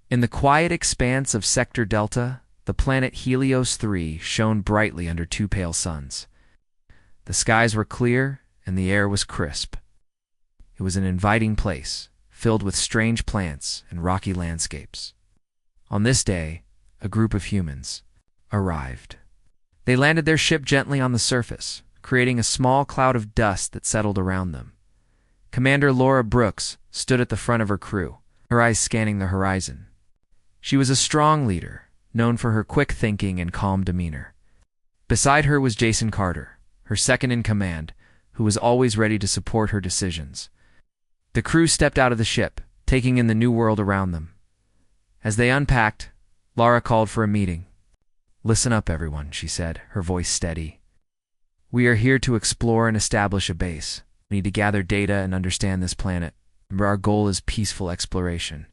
In the quiet expanse of Sector Delta, the planet Helios 3 shone brightly under two pale suns. The skies were clear and the air was crisp. It was an inviting place, filled with strange plants and rocky landscapes. On this day, a group of humans arrived. They landed their ship gently on the surface, creating a small cloud of dust that settled around them. Commander Laura Brooks stood at the front of her crew, her eyes scanning the horizon. She was a strong leader, known for her quick thinking and calm demeanor. Beside her was Jason Carter, her second-in-command, who was always ready to support her decisions. The crew stepped out of the ship, taking in the new world around them. As they unpacked, Laura called for a meeting. "Listen up, everyone," she said, her voice steady. "We are here to explore and establish a base. We need to gather data and understand this planet. Remember, our goal is peaceful exploration."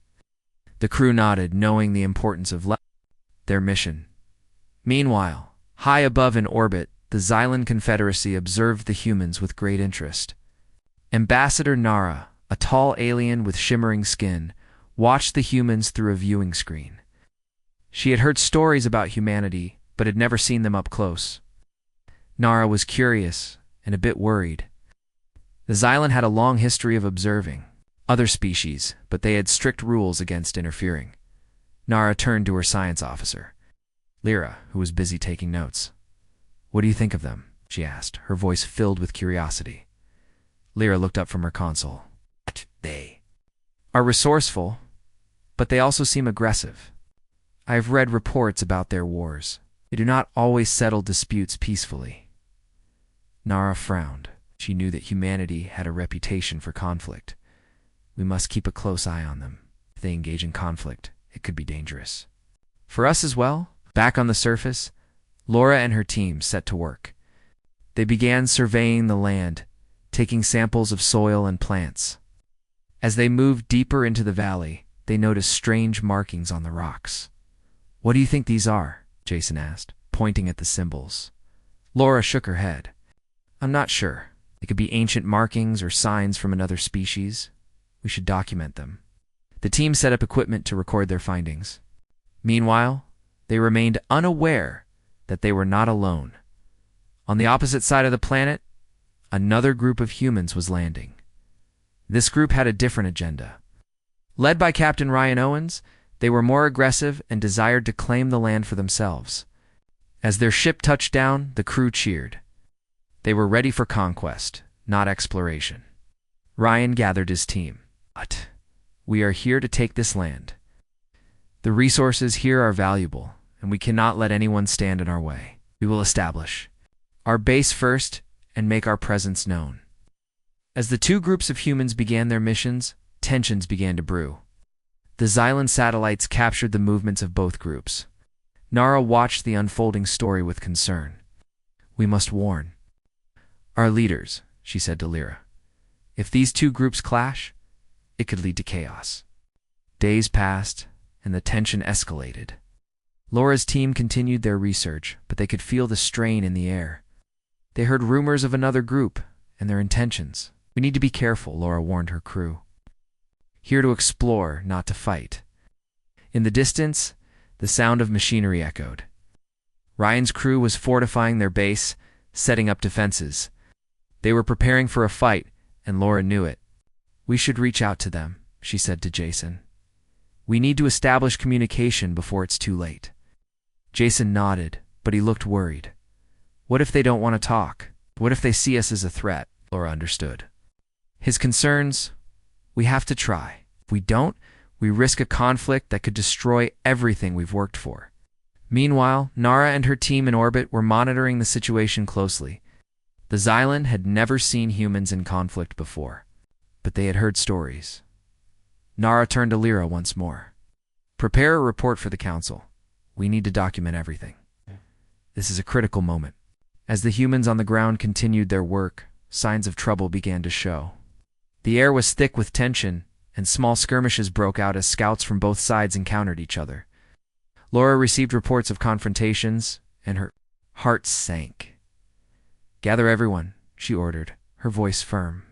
The crew nodded, knowing the importance of their mission. Meanwhile, high above in orbit, the Xylan Confederacy observed the humans with great interest. Ambassador Nara, a tall alien with shimmering skin, watched the humans through a viewing screen. She had heard stories about humanity, but had never seen them up close. Nara was curious and a bit worried. The Xylan had a long history of observing other species, but they had strict rules against interfering. Nara turned to her science officer, Lyra, who was busy taking notes. "What do you think of them?" she asked, her voice filled with curiosity. Lyra looked up from her console. "They are resourceful, but they also seem aggressive. I have read reports about their wars. They do not always settle disputes peacefully." Nara frowned. She knew that humanity had a reputation for conflict. "We must keep a close eye on them. If they engage in conflict, it could be dangerous." For us as well, back on the surface, Laura and her team set to work. They began surveying the land, taking samples of soil and plants. As they moved deeper into the valley, they noticed strange markings on the rocks. "What do you think these are?" Jason asked, pointing at the symbols. Laura shook her head. "I'm not sure. They could be ancient markings or signs from another species. We should document them." The team set up equipment to record their findings. Meanwhile, they remained unaware that they were not alone. On the opposite side of the planet, another group of humans was landing. This group had a different agenda. Led by Captain Ryan Owens, they were more aggressive and desired to claim the land for themselves. As their ship touched down, the crew cheered. They were ready for conquest, not exploration. Ryan gathered his team. "But we are here to take this land. The resources here are valuable, and we cannot let anyone stand in our way. We will establish our base first and make our presence known." As the two groups of humans began their missions, tensions began to brew. The Xylan satellites captured the movements of both groups. Nara watched the unfolding story with concern. "We must warn our leaders," she said to Lyra. "If these two groups clash, it could lead to chaos." Days passed, and the tension escalated. Laura's team continued their research, but they could feel the strain in the air. They heard rumors of another group and their intentions. "We need to be careful," Laura warned her crew. "Here to explore, not to fight." In the distance, the sound of machinery echoed. Ryan's crew was fortifying their base, setting up defenses. They were preparing for a fight, and Laura knew it. "We should reach out to them," she said to Jason. "We need to establish communication before it's too late." Jason nodded, but he looked worried. "What if they don't want to talk? What if they see us as a threat?" Laura understood his concerns. "We have to try. If we don't, we risk a conflict that could destroy everything we've worked for." Meanwhile, Nara and her team in orbit were monitoring the situation closely. The Xylan had never seen humans in conflict before, but they had heard stories. Nara turned to Lyra once more. "Prepare a report for the council. We need to document everything. This is a critical moment." As the humans on the ground continued their work, signs of trouble began to show. The air was thick with tension, and small skirmishes broke out as scouts from both sides encountered each other. Laura received reports of confrontations, and her heart sank. "Gather everyone," she ordered, her voice firm.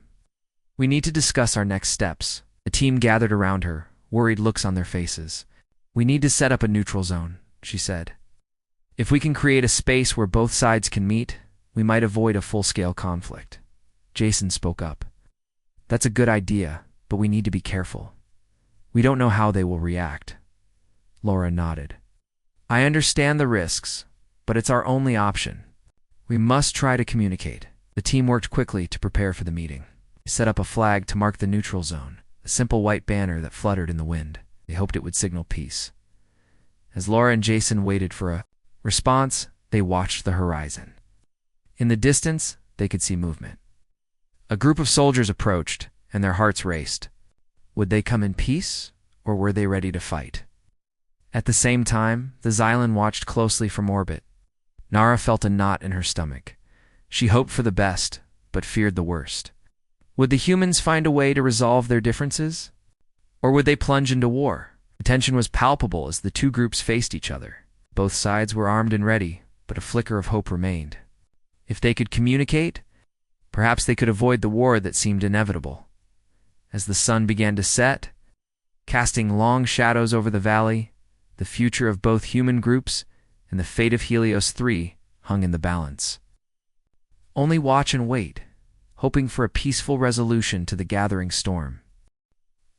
"We need to discuss our next steps." The team gathered around her, worried looks on their faces. We need to set up a neutral zone, she said. If we can create a space where both sides can meet, we might avoid a full-scale conflict. Jason spoke up. That's a good idea, but we need to be careful. We don't know how they will react. Laura nodded. I understand the risks, but it's our only option. We must try to communicate. The team worked quickly to prepare for the meeting. They set up a flag to mark the neutral zone, a simple white banner that fluttered in the wind. They hoped it would signal peace. As Laura and Jason waited for a response, they watched the horizon. In the distance, they could see movement. A group of soldiers approached, and their hearts raced. Would they come in peace, or were they ready to fight? At the same time, the Xylan watched closely from orbit. Nara felt a knot in her stomach. She hoped for the best, but feared the worst. Would the humans find a way to resolve their differences? Or would they plunge into war? The tension was palpable as the two groups faced each other. Both sides were armed and ready, but a flicker of hope remained. If they could communicate, perhaps they could avoid the war that seemed inevitable. As the sun began to set, casting long shadows over the valley, the future of both human groups and the fate of Helios 3 hung in the balance. Only watch and wait, hoping for a peaceful resolution to the gathering storm.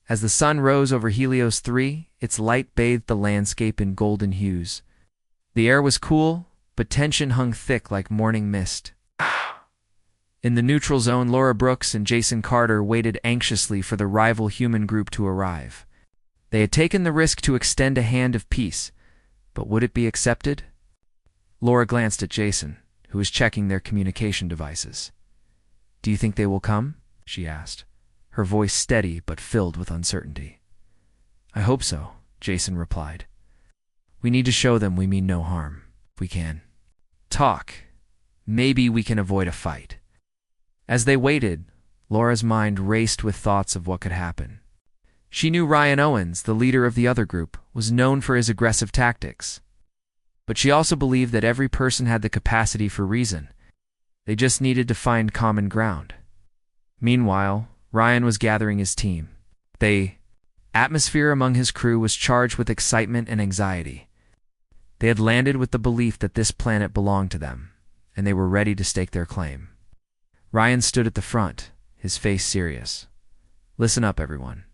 As the sun rose over Helios 3, its light bathed the landscape in golden hues. The air was cool, but tension hung thick like morning mist. In the neutral zone, Laura Brooks and Jason Carter waited anxiously for the rival human group to arrive. They had taken the risk to extend a hand of peace, but would it be accepted? Laura glanced at Jason, who was checking their communication devices. Do you think they will come? She asked, her voice steady but filled with uncertainty. I hope so, Jason replied. We need to show them we mean no harm, if we can. Talk. Maybe we can avoid a fight. As they waited, Laura's mind raced with thoughts of what could happen. She knew Ryan Owens, the leader of the other group, was known for his aggressive tactics. But she also believed that every person had the capacity for reason. They just needed to find common ground. Meanwhile, Ryan was gathering his team. The atmosphere among his crew was charged with excitement and anxiety. They had landed with the belief that this planet belonged to them, and they were ready to stake their claim. Ryan stood at the front, his face serious. Listen up, everyone.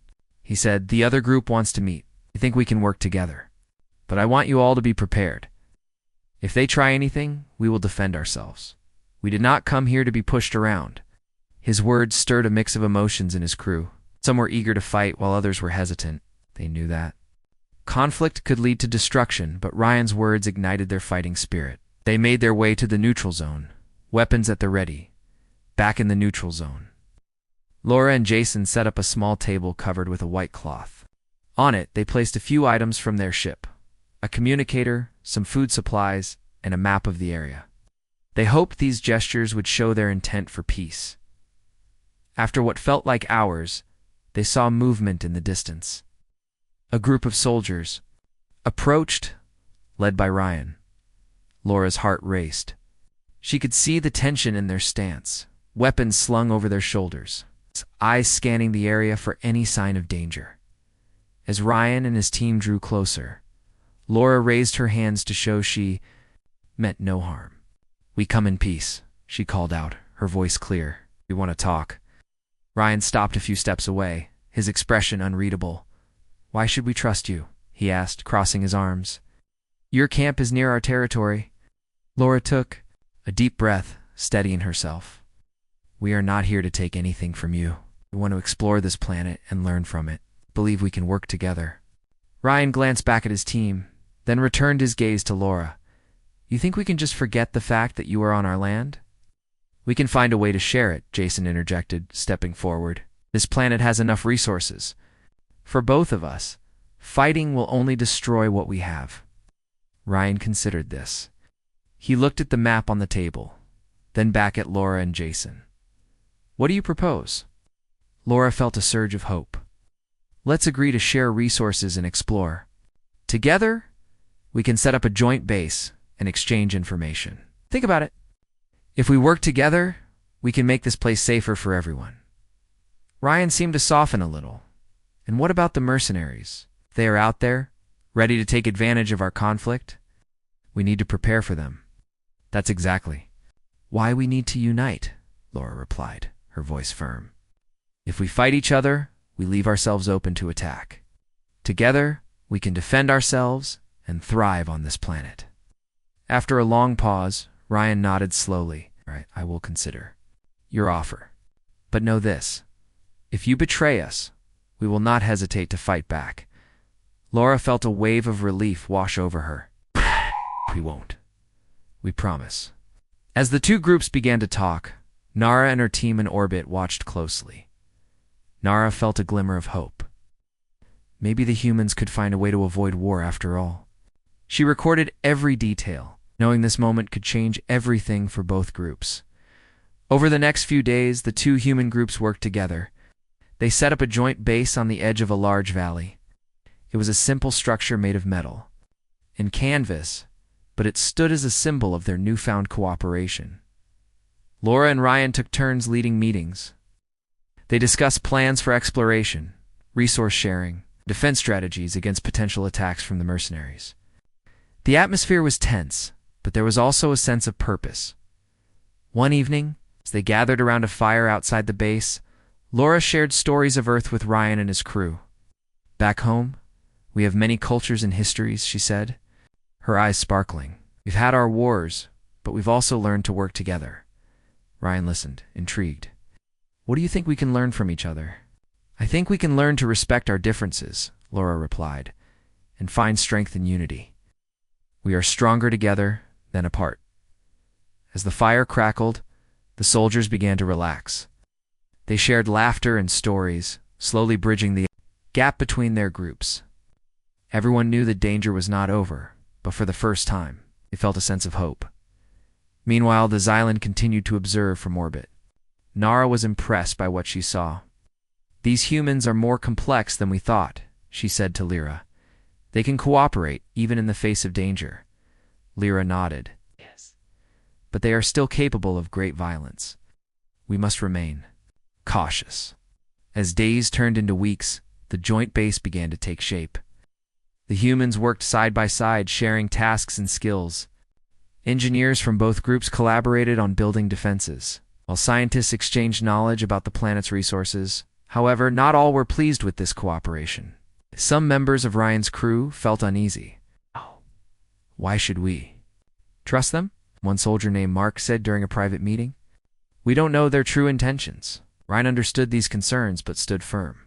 He said, the other group wants to meet. I think we can work together. But I want you all to be prepared. If they try anything, we will defend ourselves. We did not come here to be pushed around. His words stirred a mix of emotions in his crew. Some were eager to fight while others were hesitant. They knew that. Conflict could lead to destruction, but Ryan's words ignited their fighting spirit. They made their way to the neutral zone, weapons at the ready. Back in the neutral zone, Laura and Jason set up a small table covered with a white cloth. On it, they placed a few items from their ship, a communicator, some food supplies, and a map of the area. They hoped these gestures would show their intent for peace. After what felt like hours, they saw movement in the distance. A group of soldiers approached, led by Ryan. Laura's heart raced. She could see the tension in their stance. Weapons slung over their shoulders, eyes scanning the area for any sign of danger. As Ryan and his team drew closer, Laura raised her hands to show she meant no harm. We come in peace, she called out, her voice clear. We want to talk. Ryan stopped a few steps away, his expression unreadable. Why should we trust you? He asked, crossing his arms. Your camp is near our territory. Laura took a deep breath, steadying herself. We are not here to take anything from you. We want to explore this planet and learn from it. Believe we can work together. Ryan glanced back at his team, then returned his gaze to Laura. You think we can just forget the fact that you are on our land? We can find a way to share it, Jason interjected, stepping forward. This planet has enough resources. For both of us, fighting will only destroy what we have. Ryan considered this. He looked at the map on the table, then back at Laura and Jason. What do you propose? Laura felt a surge of hope. Let's agree to share resources and explore. Together, we can set up a joint base and exchange information. Think about it. If we work together, we can make this place safer for everyone. Ryan seemed to soften a little. And what about the mercenaries? If they are out there, Ready to take advantage of our conflict? We need to prepare for them. That's exactly why we need to unite, Laura replied, her voice firm. If we fight each other, we leave ourselves open to attack. Together, we can defend ourselves and thrive on this planet. After a long pause, Ryan nodded slowly. All right, I will consider your offer. But know this, if you betray us, we will not hesitate to fight back. Laura felt a wave of relief wash over her. We won't. We promise. As the two groups began to talk, Nara and her team in orbit watched closely. Nara felt a glimmer of hope. Maybe the humans could find a way to avoid war after all. She recorded every detail, knowing this moment could change everything for both groups. Over the next few days, the two human groups worked together. They set up a joint base on the edge of a large valley. It was a simple structure made of metal and canvas, but it stood as a symbol of their newfound cooperation. Laura and Ryan took turns leading meetings. They discussed plans for exploration, resource sharing, defense strategies against potential attacks from the mercenaries. The atmosphere was tense, but there was also a sense of purpose. One evening, as they gathered around a fire outside the base, Laura shared stories of Earth with Ryan and his crew. Back home, we have many cultures and histories, she said, her eyes sparkling. We've had our wars, but we've also learned to work together. Ryan listened, intrigued. What do you think we can learn from each other? I think we can learn to respect our differences, Laura replied, and find strength in unity. We are stronger together than apart. As the fire crackled, the soldiers began to relax. They shared laughter and stories, slowly bridging the gap between their groups. Everyone knew the danger was not over, but for the first time, they felt a sense of hope. Meanwhile, the Xylan continued to observe from orbit. Nara was impressed by what she saw. These humans are more complex than we thought, she said to Lyra. They can cooperate, even in the face of danger. Lyra nodded. Yes. But they are still capable of great violence. We must remain cautious. As days turned into weeks, the joint base began to take shape. The humans worked side by side, sharing tasks and skills. Engineers from both groups collaborated on building defenses, while scientists exchanged knowledge about the planet's resources. However, not all were pleased with this cooperation. Some members of Ryan's crew felt uneasy. Oh, why should we trust them? One soldier named Mark said during a private meeting. We don't know their true intentions. Ryan understood these concerns but stood firm.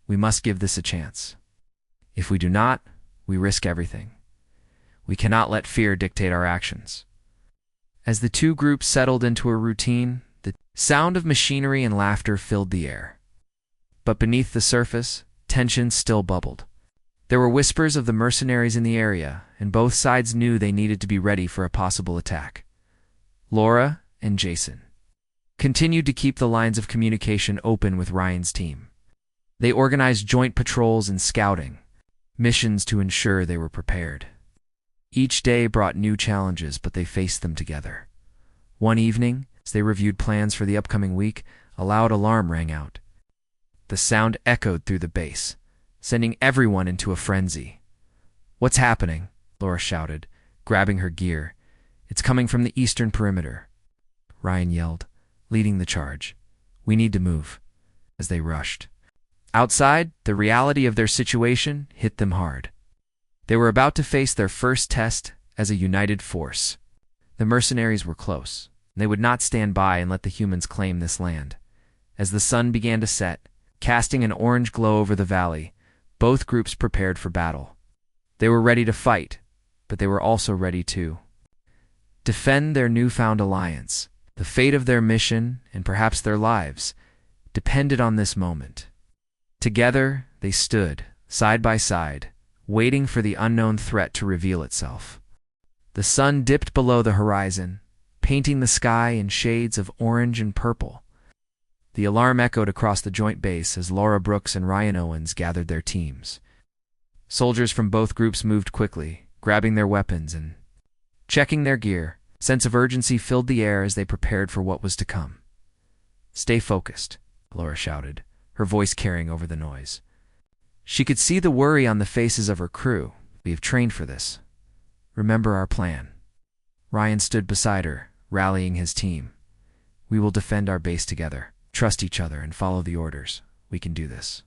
We must give this a chance. If we do not, we risk everything. We cannot let fear dictate our actions. As the two groups settled into a routine, the sound of machinery and laughter filled the air. But beneath the surface, tension still bubbled. There were whispers of the mercenaries in the area, and both sides knew they needed to be ready for a possible attack. Laura and Jason continued to keep the lines of communication open with Ryan's team. They organized joint patrols and scouting, missions to ensure they were prepared. Each day brought new challenges, but they faced them together. One evening, as they reviewed plans for the upcoming week, a loud alarm rang out. The sound echoed through the base, sending everyone into a frenzy. What's happening? Laura shouted, grabbing her gear. It's coming from the eastern perimeter. Ryan yelled, leading the charge. We need to move. As they rushed. Outside, the reality of their situation hit them hard. They were about to face their first test as a united force. The mercenaries were close. They would not stand by and let the humans claim this land. As the sun began to set, casting an orange glow over the valley, both groups prepared for battle. They were ready to fight, but they were also ready to defend their newfound alliance. The fate of their mission, and perhaps their lives, depended on this moment. Together, they stood, side by side, waiting for the unknown threat to reveal itself. The sun dipped below the horizon, painting the sky in shades of orange and purple. The alarm echoed across the joint base as Laura Brooks and Ryan Owens gathered their teams. Soldiers from both groups moved quickly, grabbing their weapons and checking their gear. A sense of urgency filled the air as they prepared for what was to come. Stay focused, Laura shouted, her voice carrying over the noise. She could see the worry on the faces of her crew. We have trained for this. Remember our plan. Ryan stood beside her, rallying his team. We will defend our base together. Trust each other and follow the orders. We can do this.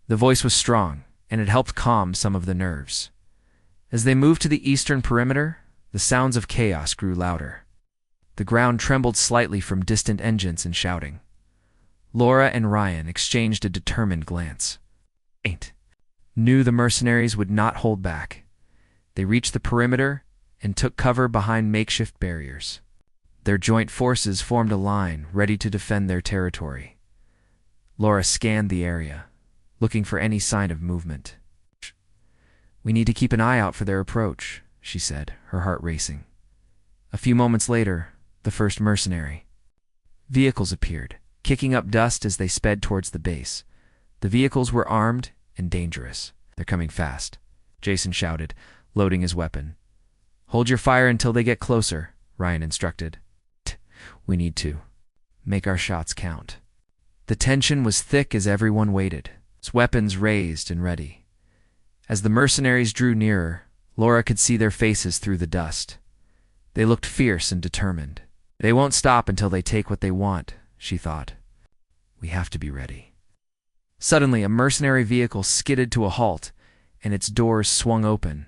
The voice was strong, and it helped calm some of the nerves. As they moved to the eastern perimeter, the sounds of chaos grew louder. The ground trembled slightly from distant engines and shouting. Laura and Ryan exchanged a determined glance. Knew the mercenaries would not hold back. They reached the perimeter and took cover behind makeshift barriers. Their joint forces formed a line, ready to defend their territory. Laura scanned the area, looking for any sign of movement. We need to keep an eye out for their approach, she said, her heart racing. A few moments later, the first mercenary vehicles appeared, kicking up dust as they sped towards the base. The vehicles were armed and dangerous. They're coming fast, Jason shouted, loading his weapon. Hold your fire until they get closer, Ryan instructed. We need to make our shots count. The tension was thick as everyone waited, weapons raised and ready. As the mercenaries drew nearer, Laura could see their faces through the dust. They looked fierce and determined. They won't stop until they take what they want, she thought. We have to be ready. Suddenly, a mercenary vehicle skidded to a halt, and its doors swung open.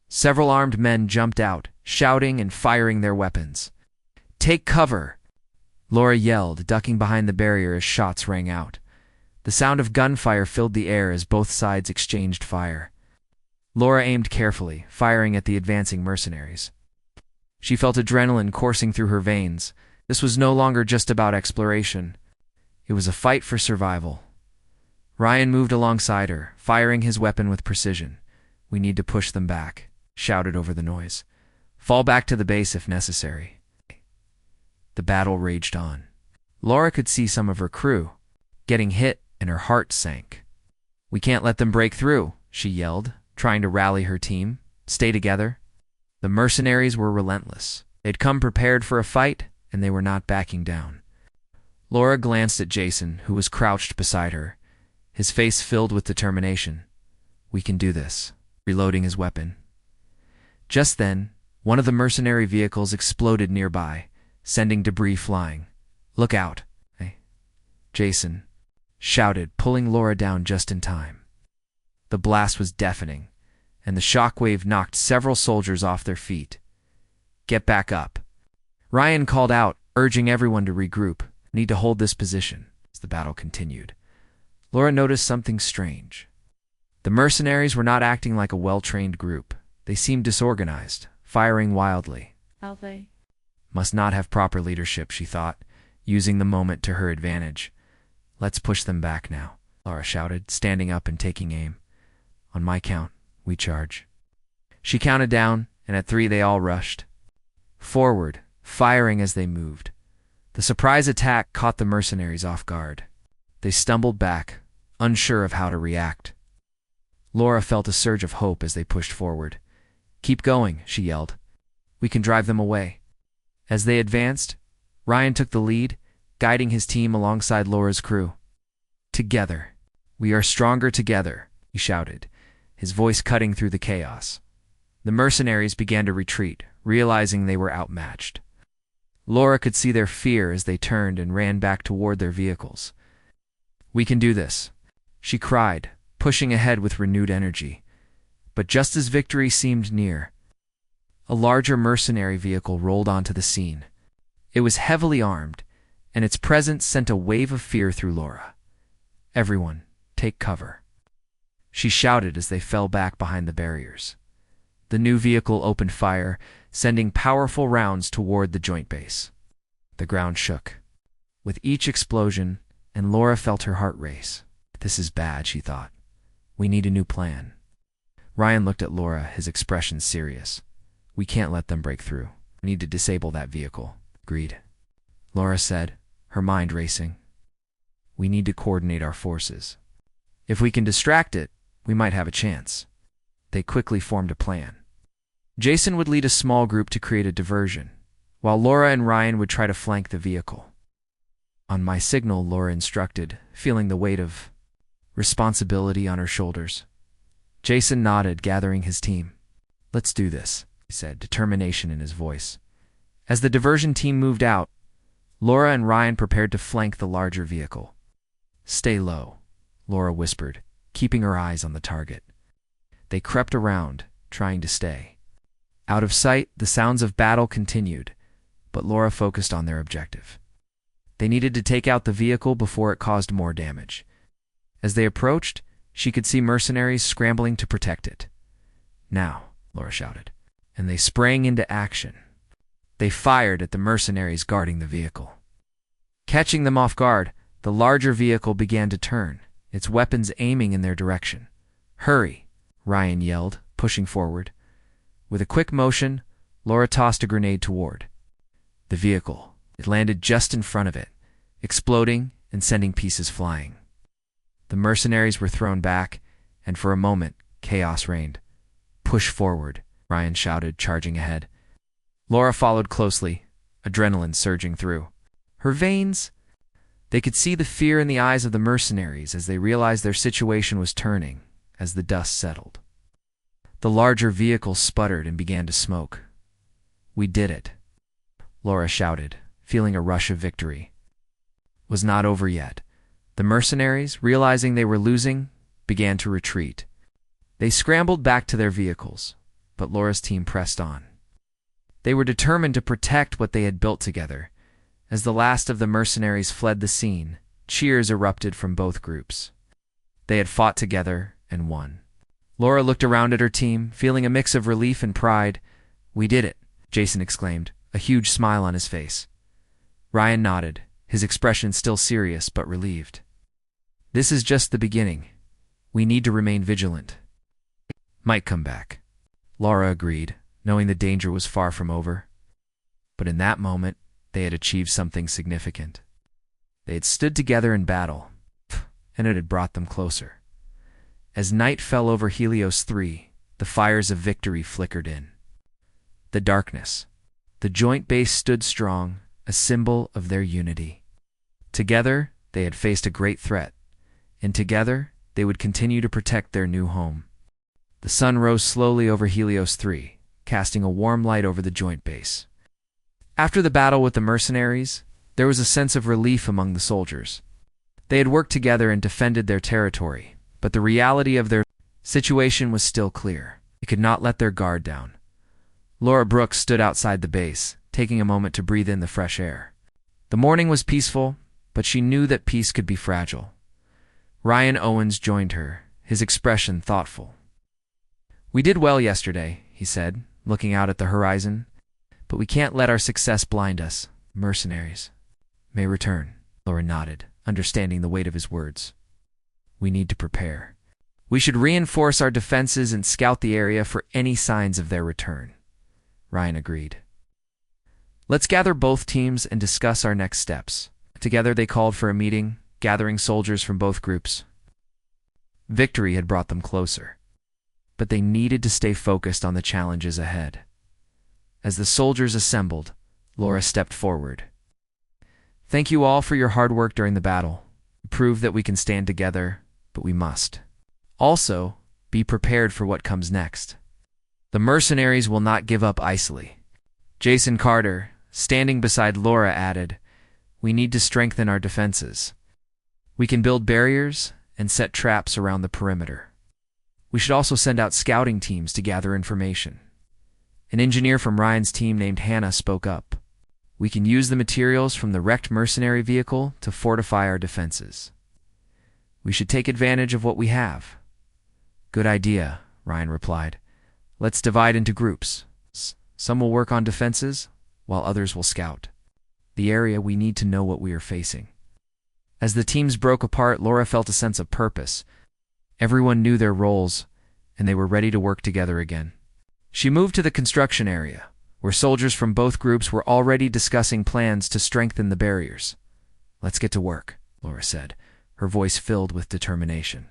Several armed men jumped out, shouting and firing their weapons. Take cover! Laura yelled, ducking behind the barrier as shots rang out. The sound of gunfire filled the air as both sides exchanged fire. Laura aimed carefully, firing at the advancing mercenaries. She felt adrenaline coursing through her veins. This was no longer just about exploration. It was a fight for survival. Ryan moved alongside her, firing his weapon with precision. We need to push them back, shouted over the noise. Fall back to the base if necessary. The battle raged on. Laura could see some of her crew getting hit, and her heart sank. We can't let them break through, she yelled, trying to rally her team. Stay together. The mercenaries were relentless. They'd come prepared for a fight, and they were not backing down. Laura glanced at Jason, who was crouched beside her, his face filled with determination. We can do this, reloading his weapon. Just then, one of the mercenary vehicles exploded nearby, sending debris flying. Look out, Jason shouted, pulling Laura down just in time. The blast was deafening, and the shockwave knocked several soldiers off their feet. Get back up. Ryan called out, urging everyone to regroup. Need to hold this position as the battle continued. Laura noticed something strange. The mercenaries were not acting like a well-trained group. They seemed disorganized, firing wildly. Must not have proper leadership, she thought, using the moment to her advantage. Let's push them back now, Laura shouted, standing up and taking aim. On my count, we charge. She counted down, and at 3 they all rushed forward, firing as they moved. The surprise attack caught the mercenaries off guard. They stumbled back, unsure of how to react. Laura felt a surge of hope as they pushed forward. Keep going, she yelled. We can drive them away. As they advanced, Ryan took the lead, guiding his team alongside Laura's crew. Together. We are stronger together, he shouted, his voice cutting through the chaos. The mercenaries began to retreat, realizing they were outmatched. Laura could see their fear as they turned and ran back toward their vehicles. We can do this, she cried, pushing ahead with renewed energy. But just as victory seemed near, a larger mercenary vehicle rolled onto the scene. It was heavily armed, and its presence sent a wave of fear through Laura. Everyone, take cover, she shouted as they fell back behind the barriers. The new vehicle opened fire, sending powerful rounds toward the joint base. The ground shook with each explosion, and Laura felt her heart race. This is bad, she thought. We need a new plan. Ryan looked at Laura, his expression serious. We can't let them break through. We need to disable that vehicle. Agreed, Laura said, her mind racing. We need to coordinate our forces. If we can distract it, we might have a chance. They quickly formed a plan. Jason would lead a small group to create a diversion, while Laura and Ryan would try to flank the vehicle. On my signal, Laura instructed, feeling the weight of responsibility on her shoulders. Jason nodded, gathering his team. "Let's do this," he said, determination in his voice. As the diversion team moved out, Laura and Ryan prepared to flank the larger vehicle. "Stay low," Laura whispered, keeping her eyes on the target. They crept around, trying to stay. Out of sight, the sounds of battle continued, but Laura focused on their objective. They needed to take out the vehicle before it caused more damage. As they approached, she could see mercenaries scrambling to protect it. "Now," Laura shouted, and they sprang into action. They fired at the mercenaries guarding the vehicle. Catching them off guard, the larger vehicle began to turn, its weapons aiming in their direction. "Hurry!" Ryan yelled, pushing forward. With a quick motion, Laura tossed a grenade toward the vehicle. It landed just in front of it, exploding and sending pieces flying. The mercenaries were thrown back, and for a moment, chaos reigned. "Push forward," Ryan shouted, charging ahead. Laura followed closely, adrenaline surging through her veins. They could see the fear in the eyes of the mercenaries as they realized their situation was turning as the dust settled. The larger vehicle sputtered and began to smoke. "We did it," Laura shouted, feeling a rush of victory. It was not over yet. The mercenaries, realizing they were losing, began to retreat. They scrambled back to their vehicles, but Laura's team pressed on. They were determined to protect what they had built together. As the last of the mercenaries fled the scene, cheers erupted from both groups. They had fought together and won. Laura looked around at her team, feeling a mix of relief and pride. "We did it," Jason exclaimed, a huge smile on his face. Ryan nodded, his expression still serious but relieved. "This is just the beginning. We need to remain vigilant. Might come back." Laura agreed, knowing the danger was far from over. But in that moment, they had achieved something significant. They had stood together in battle, and it had brought them closer. As night fell over Helios 3, the fires of victory flickered in the darkness. The joint base stood strong, a symbol of their unity. Together, they had faced a great threat, and together, they would continue to protect their new home. The sun rose slowly over Helios 3, casting a warm light over the joint base. After the battle with the mercenaries, there was a sense of relief among the soldiers. They had worked together and defended their territory, but the reality of their situation was still clear. They could not let their guard down. Laura Brooks stood outside the base, taking a moment to breathe in the fresh air. The morning was peaceful, but she knew that peace could be fragile. Ryan Owens joined her, his expression thoughtful. "We did well yesterday," he said, looking out at the horizon. "But we can't let our success blind us. Mercenaries may return." Laura nodded, understanding the weight of his words. "We need to prepare. We should reinforce our defenses and scout the area for any signs of their return." Ryan agreed. "Let's gather both teams and discuss our next steps." Together they called for a meeting, gathering soldiers from both groups. Victory had brought them closer, but they needed to stay focused on the challenges ahead. As the soldiers assembled, Laura stepped forward. "Thank you all for your hard work during the battle. You proved that we can stand together, but we must also be prepared for what comes next. The mercenaries will not give up easily." Jason Carter, standing beside Laura, added, "We need to strengthen our defenses. We can build barriers and set traps around the perimeter. We should also send out scouting teams to gather information." An engineer from Ryan's team named Hannah spoke up. "We can use the materials from the wrecked mercenary vehicle to fortify our defenses. We should take advantage of what we have." "Good idea," Ryan replied. "Let's divide into groups. Some will work on defenses, while others will scout the area. We need to know what we are facing." As the teams broke apart, Laura felt a sense of purpose. Everyone knew their roles, and they were ready to work together again. She moved to the construction area, where soldiers from both groups were already discussing plans to strengthen the barriers. "Let's get to work," Laura said, her voice filled with determination.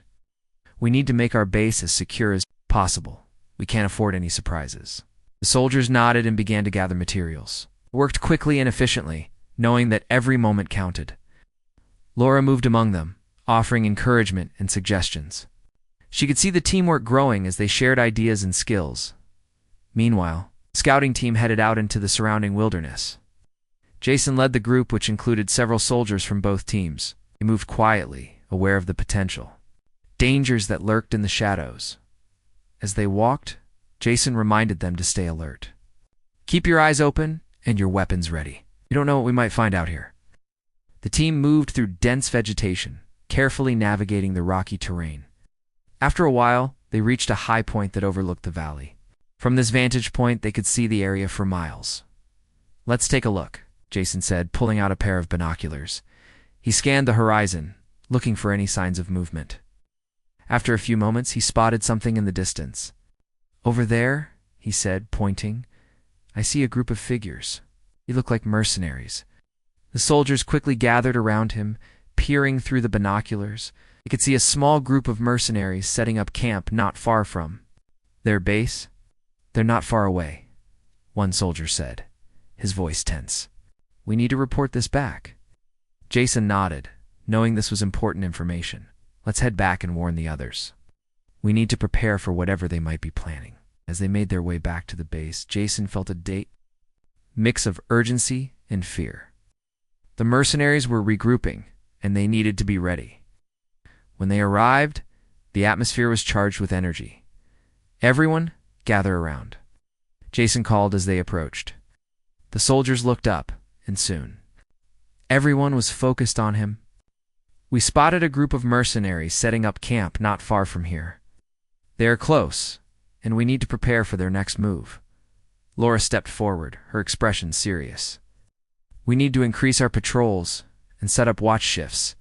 "We need to make our base as secure as possible. We can't afford any surprises." The soldiers nodded and began to gather materials. They worked quickly and efficiently, knowing that every moment counted. Laura moved among them, offering encouragement and suggestions. She could see the teamwork growing as they shared ideas and skills. Meanwhile, the scouting team headed out into the surrounding wilderness. Jason led the group, which included several soldiers from both teams. They moved quietly, aware of the potential dangers that lurked in the shadows. As they walked, Jason reminded them to stay alert. Keep your eyes open and your weapons ready. You don't know what we might find out here. The team moved through dense vegetation, carefully navigating the rocky terrain. After a while, they reached a high point that overlooked the valley. From this vantage point, they could see the area for miles. "Let's take a look," Jason said, pulling out a pair of binoculars. He scanned the horizon, looking for any signs of movement. After a few moments, he spotted something in the distance. "Over there," he said, pointing, "I see a group of figures. They look like mercenaries." The soldiers quickly gathered around him, peering through the binoculars. They could see a small group of mercenaries setting up camp not far from their base. "They're not far away," one soldier said, his voice tense. "We need to report this back." Jason nodded, knowing this was important information. "Let's head back and warn the others. We need to prepare for whatever they might be planning." As they made their way back to the base, Jason felt a mix of urgency and fear. The mercenaries were regrouping, and they needed to be ready. When they arrived, the atmosphere was charged with energy. "Everyone, gather around," Jason called as they approached. The soldiers looked up, and soon everyone was focused on him. "We spotted a group of mercenaries setting up camp not far from here. They are close, and we need to prepare for their next move." Laura stepped forward, her expression serious. "We need to increase our patrols and set up watch shifts.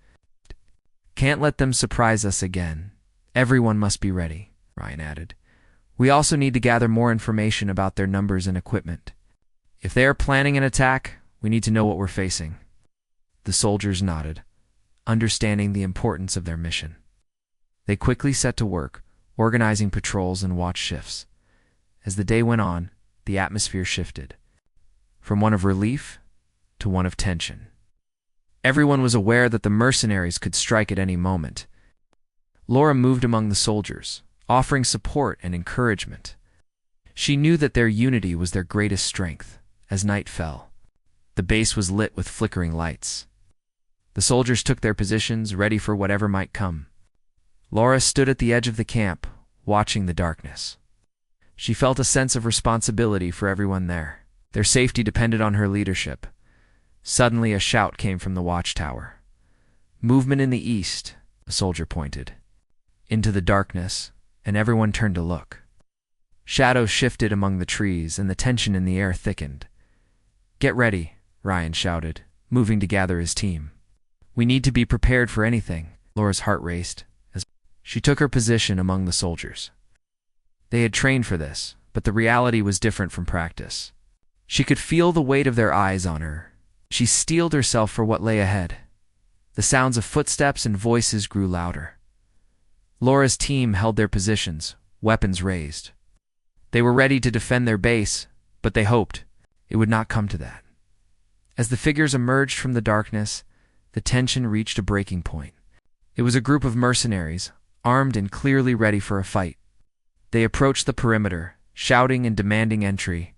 Can't let them surprise us again. Everyone must be ready," Ryan added. "We also need to gather more information about their numbers and equipment. If they are planning an attack, we need to know what we're facing." The soldiers nodded, understanding the importance of their mission. They quickly set to work, organizing patrols and watch shifts. As the day went on, the atmosphere shifted, from one of relief to one of tension. Everyone was aware that the mercenaries could strike at any moment. Laura moved among the soldiers, offering support and encouragement. She knew that their unity was their greatest strength. As night fell, the base was lit with flickering lights. The soldiers took their positions, ready for whatever might come. Laura stood at the edge of the camp, watching the darkness. She felt a sense of responsibility for everyone there. Their safety depended on her leadership. Suddenly, a shout came from the watchtower. "Movement in the east," a soldier pointed into the darkness, and everyone turned to look. Shadows shifted among the trees, and the tension in the air thickened. "Get ready," Ryan shouted, moving to gather his team. "We need to be prepared for anything." Laura's heart raced as she took her position among the soldiers. They had trained for this, but the reality was different from practice. She could feel the weight of their eyes on her. She steeled herself for what lay ahead. The sounds of footsteps and voices grew louder. Laura's team held their positions, weapons raised. They were ready to defend their base, but they hoped it would not come to that. As the figures emerged from the darkness, the tension reached a breaking point. It was a group of mercenaries, armed and clearly ready for a fight. They approached the perimeter, shouting and demanding entry.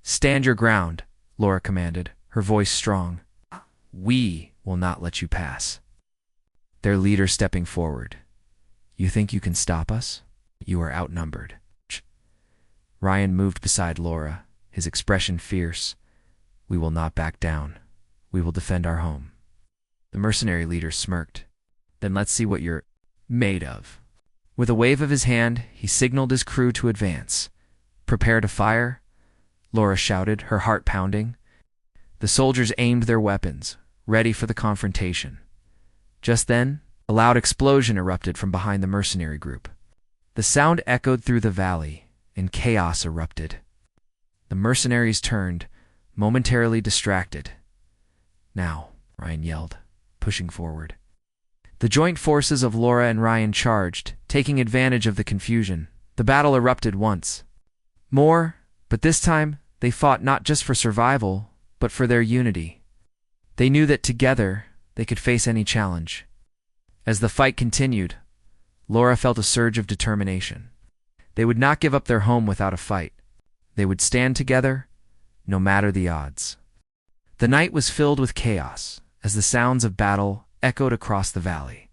"Stand your ground," Laura commanded, her voice strong. "We will not let you pass." Their leader stepping forward. "You think you can stop us? You are outnumbered." Ryan moved beside Laura, his expression fierce. "We will not back down. We will defend our home." The mercenary leader smirked. "Then let's see what you're made of." With a wave of his hand, he signaled his crew to advance. "Prepare to fire," Laura shouted, her heart pounding. The soldiers aimed their weapons, ready for the confrontation. Just then, a loud explosion erupted from behind the mercenary group. The sound echoed through the valley, and chaos erupted. The mercenaries turned, momentarily distracted. "Now," Ryan yelled, pushing forward. The joint forces of Laura and Ryan charged, taking advantage of the confusion. The battle erupted once more, but this time they fought not just for survival, but for their unity. They knew that together they could face any challenge. As the fight continued, Laura felt a surge of determination. They would not give up their home without a fight. They would stand together, no matter the odds. The night was filled with chaos as the sounds of battle echoed across the valley.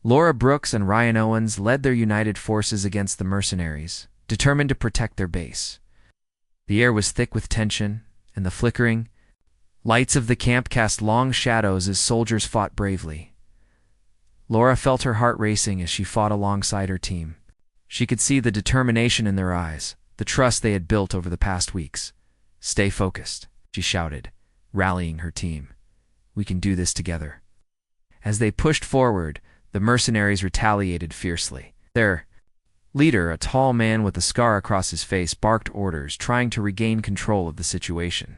Laura Brooks and Ryan Owens led their united forces against the mercenaries, determined to protect their base. The air was thick with tension, and the flickering lights of the camp cast long shadows as soldiers fought bravely. Laura felt her heart racing as she fought alongside her team. She could see the determination in their eyes, the trust they had built over the past weeks. "Stay focused," she shouted, rallying her team. "We can do this together." As they pushed forward, the mercenaries retaliated fiercely. Their leader, a tall man with a scar across his face, barked orders, trying to regain control of the situation.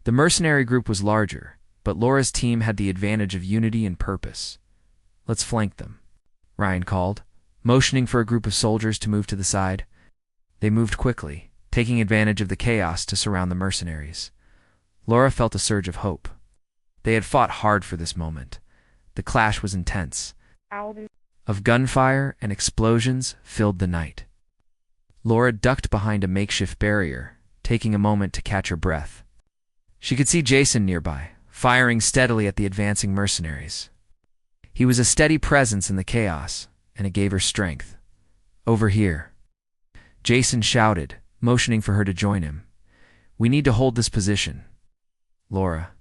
The mercenary group was larger, but Laura's team had the advantage of unity and purpose. "Let's flank them," Ryan called, motioning for a group of soldiers to move to the side. They moved quickly, taking advantage of the chaos to surround the mercenaries. Laura felt a surge of hope. They had fought hard for this moment. The clash was intense. Of gunfire and explosions filled the night. Laura ducked behind a makeshift barrier, taking a moment to catch her breath. She could see Jason nearby, firing steadily at the advancing mercenaries. He was a steady presence in the chaos, and it gave her strength. "Over here," Jason shouted, motioning for her to join him. "We need to hold this position." Laura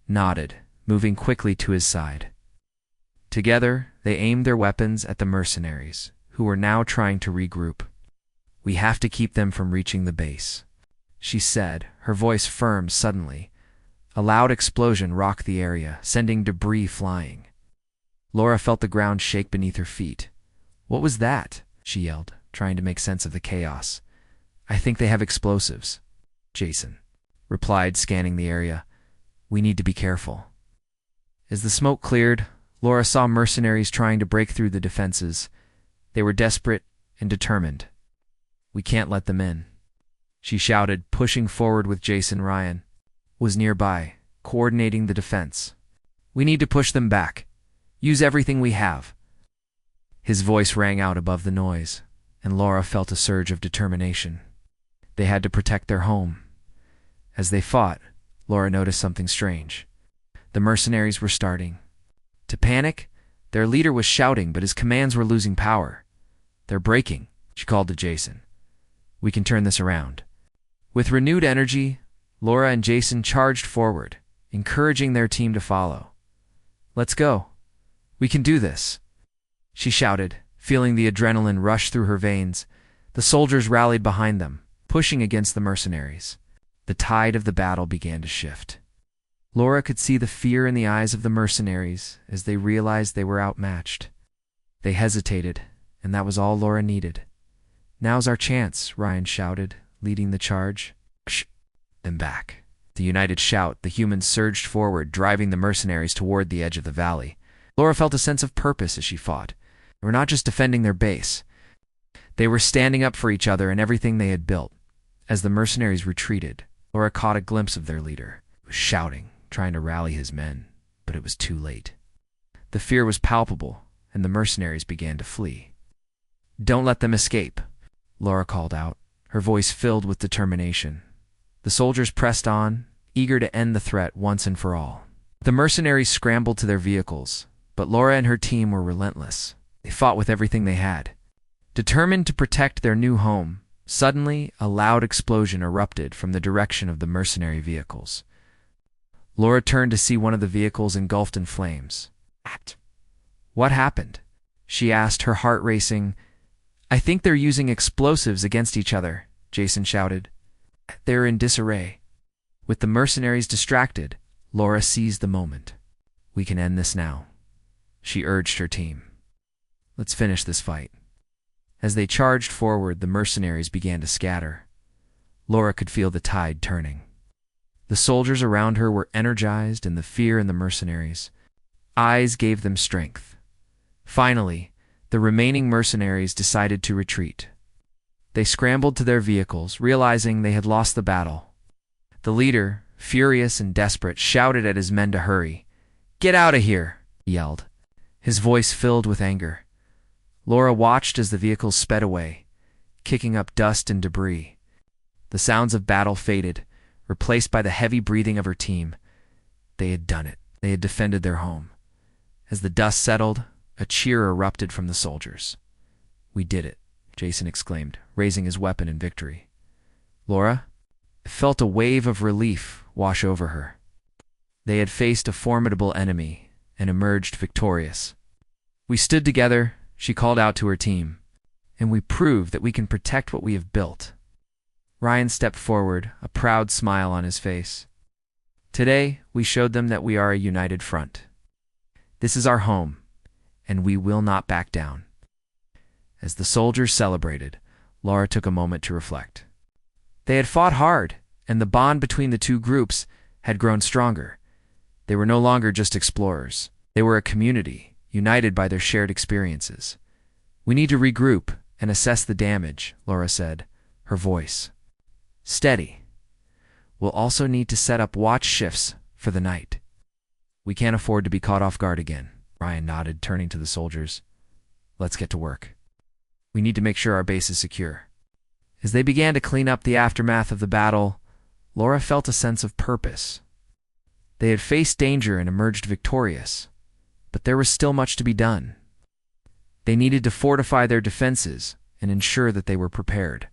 nodded, moving quickly to his side. Together, they aimed their weapons at the mercenaries, who were now trying to regroup. "We have to keep them from reaching the base," she said, her voice firm suddenly. A loud explosion rocked the area, sending debris flying. Laura felt the ground shake beneath her feet. "What was that?" she yelled, trying to make sense of the chaos. "I think they have explosives," Jason replied, scanning the area. "We need to be careful." As the smoke cleared, Laura saw mercenaries trying to break through the defenses. They were desperate and determined. "We can't let them in," she shouted, pushing forward with Jason. Ryan was nearby, coordinating the defense. "We need to push them back. Use everything we have." His voice rang out above the noise, and Laura felt a surge of determination. They had to protect their home. As they fought, Laura noticed something strange. The mercenaries were starting to panic. Their leader was shouting, but his commands were losing power. "They're breaking," she called to Jason. "We can turn this around." With renewed energy, Laura and Jason charged forward, encouraging their team to follow. "Let's go. We can do this," she shouted, feeling the adrenaline rush through her veins. The soldiers rallied behind them, pushing against the mercenaries. The tide of the battle began to shift. Laura could see the fear in the eyes of the mercenaries as they realized they were outmatched. They hesitated, and that was all Laura needed. "Now's our chance," Ryan shouted, leading the charge. "Shh! Them back." The united shout, the humans surged forward, driving the mercenaries toward the edge of the valley. Laura felt a sense of purpose as she fought. They were not just defending their base. They were standing up for each other and everything they had built. As the mercenaries retreated, Laura caught a glimpse of their leader. He was shouting, trying to rally his men, but it was too late. The fear was palpable, and the mercenaries began to flee. "Don't let them escape," Laura called out, her voice filled with determination. The soldiers pressed on, eager to end the threat once and for all. The mercenaries scrambled to their vehicles, but Laura and her team were relentless. They fought with everything they had. Determined to protect their new home, suddenly a loud explosion erupted from the direction of the mercenary vehicles. Laura turned to see one of the vehicles engulfed in flames. "What happened?" she asked, her heart racing. "I think they're using explosives against each other," Jason shouted. "They're in disarray." With the mercenaries distracted, Laura seized the moment. "We can end this now," she urged her team. "Let's finish this fight." As they charged forward, the mercenaries began to scatter. Laura could feel the tide turning. The soldiers around her were energized, and the fear in the mercenaries' eyes gave them strength. Finally, the remaining mercenaries decided to retreat. They scrambled to their vehicles, realizing they had lost the battle. The leader, furious and desperate, shouted at his men to hurry. "Get out of here!" he yelled. his voice filled with anger. Laura watched as the vehicles sped away, kicking up dust and debris. The sounds of battle faded, replaced by the heavy breathing of her team. They had done it. They had defended their home. As the dust settled, a cheer erupted from the soldiers. "We did it," Jason exclaimed, raising his weapon in victory. Laura felt a wave of relief wash over her. They had faced a formidable enemy and emerged victorious. "We stood together," she called out to her team, "and we proved that we can protect what we have built." Ryan stepped forward, a proud smile on his face. "Today, we showed them that we are a united front. This is our home, and we will not back down." As the soldiers celebrated, Laura took a moment to reflect. They had fought hard, and the bond between the two groups had grown stronger. They were no longer just explorers. They were a community, united by their shared experiences. "We need to regroup and assess the damage," Laura said, her voice steady. "We'll also need to set up watch shifts for the night. We can't afford to be caught off guard again." Ryan nodded, turning to the soldiers. "Let's get to work. We need to make sure our base is secure." As they began to clean up the aftermath of the battle, Laura felt a sense of purpose. They had faced danger and emerged victorious, but there was still much to be done. They needed to fortify their defenses and ensure that they were prepared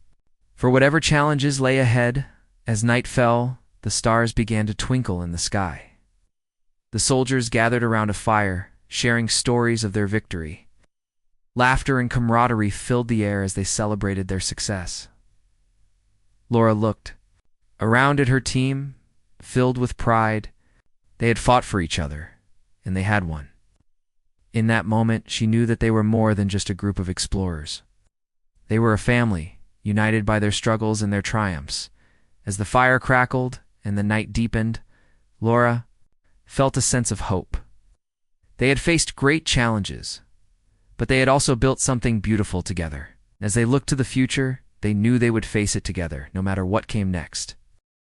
for whatever challenges lay ahead. As night fell, the stars began to twinkle in the sky. The soldiers gathered around a fire, sharing stories of their victory. Laughter and camaraderie filled the air as they celebrated their success. Laura looked around at her team, filled with pride. They had fought for each other, and they had won. In that moment, she knew that they were more than just a group of explorers. They were a family, united by their struggles and their triumphs. As the fire crackled and the night deepened, Laura felt a sense of hope. They had faced great challenges, but they had also built something beautiful together. As they looked to the future, they knew they would face it together, no matter what came next.